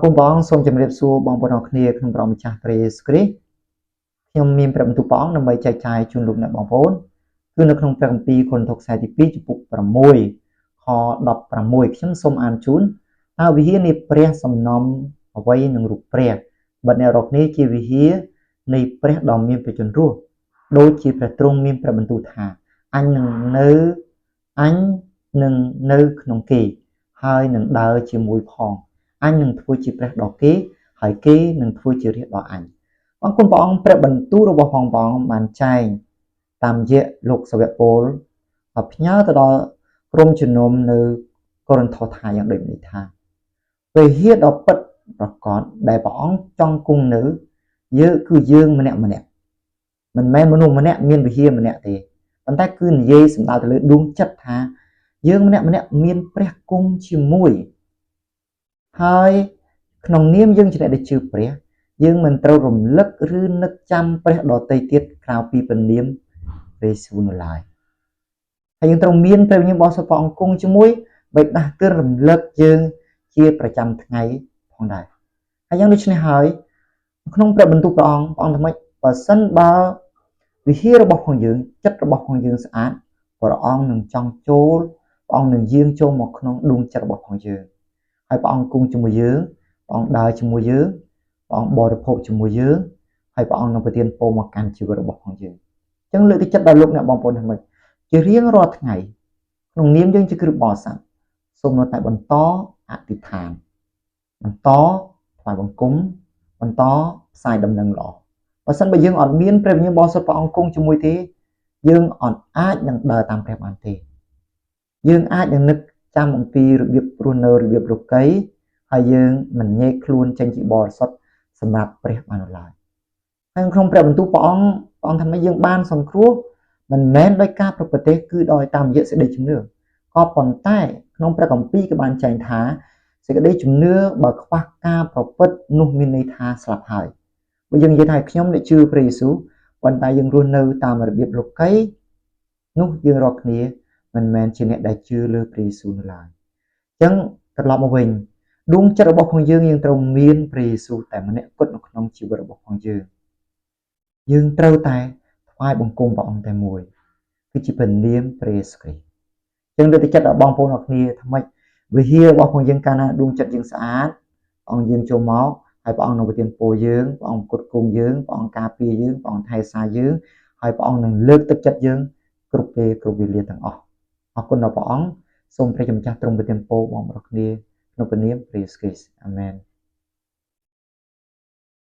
គុំបងសូមជម្រាបសួរបងប្អូនអរគ្នាក្នុងព្រះម្ចាស់ព្រះយេស៊ូវគ្រីស្ទខ្ញុំមានព្រះបន្ទូលព្រះអង្គដើម្បីចែកចាយជូនលោកអ្នកបងប្អូនគឺនៅក្នុងព្រះគម្ពីរកូរិនថូសខ្សែទី2ចំពុក6ខ16ខ្ញុំសូមអានជូនថាវិហារនៃព្រះសំណុំអ្វីនឹងរូបព្រះបិទអ្នករកនេះជាវិហារនៃព្រះដ៏មានព្រះជន្មរស់ដូចជាព្រះទ្រង់មានព្រះបន្ទូលថាអញនឹងនៅក្នុងគេហើយនឹងដើរជាមួយផងអញនឹងធ្វើជាព្រះដល់គេហើយគេនឹងធ្វើជារាជដល់អញអរគុណព្រះអង្គព្រះបន្ទូលរបស់ផងបងបានចែងតាមរយៈលោកសាវកពលផ្ញើទៅដល់ក្រុមជំនុំនៅកូរិនថូសថាយ៉ាងដូចនេះថាវិហារដ៏ពិតប្រាកដដែលព្រះអង្គចង់គង់នៅគឺយើងម្នាក់មិនមែនមនុស្សម្នាក់មានវិហារម្នាក់ទេប៉ុន្តែគឺនិយាយសំដៅទៅលើដួងចិត្តថាយើងម្នាក់មានព្រះគង់ជាមួយហើយក្នុងនាមយើងជាអ្នកដែលជឿព្រះយើងមិនត្រូវរំលឹកឬនឹកចាំព្រះដទៃទៀតក្រៅពីព្រះនាមព្រះយេស៊ូវនោះឡើយហើយយើងត្រូវមានព្រះវិញ្ញាណបរិសុទ្ធព្រះអង្គគង់ជាមួយបីដាស់ទើបរំលឹកយើងជាប្រចាំថ្ងៃផងដែរហើយយ៉ាងដូចនេះហើយក្នុងព្រះបន្ទូលព្រះអង្គថាម៉េចបើសិនបើវិហាររបស់ផងយើងចិត្តរបស់ផងយើងស្អាតព្រះអង្គនឹងចង់ចូលព្រះអង្គនឹងយាងចូលមកក្នុងដួងចិត្តរបស់ផងយើងហើយព្រះអង្គគង់ជាមួយយើងព្រះអង្គដើរជាមួយយើងព្រះអង្គបរិភោគជាមួយយើងហើយព្រះអង្គនឹងប្រទានពរមកកាន់ជីវិតរបស់ផងយើងអញ្ចឹងលើកទឹកចិត្តដល់លោកអ្នកបងប្អូនថាម៉េចជារៀងរាល់ថ្ងៃក្នុងនាមយើងជាគ្រិស្តបរិស័ទសូមនៅតែបន្តអធិដ្ឋានបន្តថ្វាយបង្គំបន្តផ្សាយដំណឹងល្អបើសិនបើយើងអត់មានព្រះវិញ្ញាណបរិសុទ្ធព្រះអង្គគង់ជាមួយទេយើងអត់អាចនឹងដើរតាមព្រះបានទេយើងអាចនឹងនឹកចាំអំពីរបៀបរស់នៅរបៀបលោកីហើយយើងមិនញែកខ្លួនចេញពីបរិសុទ្ធសម្រាប់ព្រះបានឡើយហើយក្នុងព្រះបន្ទូលព្រះអង្គថាយើងបានសង្គ្រោះមិនមែនដោយការប្រព្រឹត្តទេគឺដោយតាមរយៈសេចក្តីជំនឿក៏ប៉ុន្តែក្នុងព្រះគម្ពីរក៏បានចែងថាសេចក្តីជំនឿបើខ្វះការប្រព្រឹត្តនោះមានន័យថាស្លាប់ហើយបើយើងនិយាយថាខ្ញុំអ្នកជឿព្រះយេស៊ូវប៉ុន្តែយើងរស់នៅតាមរបៀបលោកីនោះយើងរាល់គ្នាមិនមែនជាអ្នកដែលជឿលើព្រះយេស៊ូវនោះឡើយអញ្ចឹងត្រឡប់មកវិញដួងចិត្តរបស់ផងយើងត្រូវមានព្រះយេស៊ូវតែម្នាក់គត់នៅក្នុងជីវិតរបស់ផងយើងត្រូវតែថ្វាយបង្គំព្រះអង្គតែមួយគឺជាព្រះនាមព្រះយេស៊ូវគ្រីស្ទអញ្ចឹងលើកទឹកចិត្តដល់បងប្អូនអរគ្នាថាម៉េចវិហាររបស់ផងយើងកាលណាដួងចិត្តយើងស្អាតព្រះអង្គយើងចូលមកហើយព្រះអង្គនឹងប្រទានពរយើងព្រះអង្គគុតគង់យើងព្រះអង្គការពារយើងព្រះអង្គថែរក្សាយើងហើយព្រះអង្គនឹងលើកទឹកចិត្តយើងគ្រប់ពេលគ្រប់វេលាទាំងអស់អរគុណដល់ព្រះអង្គសូមព្រះជាម្ចាស់ទ្រង់ប្រទានពរបងប្អូនគ្នាក្នុងព្រះនាមព្រះយេស៊ូវគ្រីស្ទអាមែន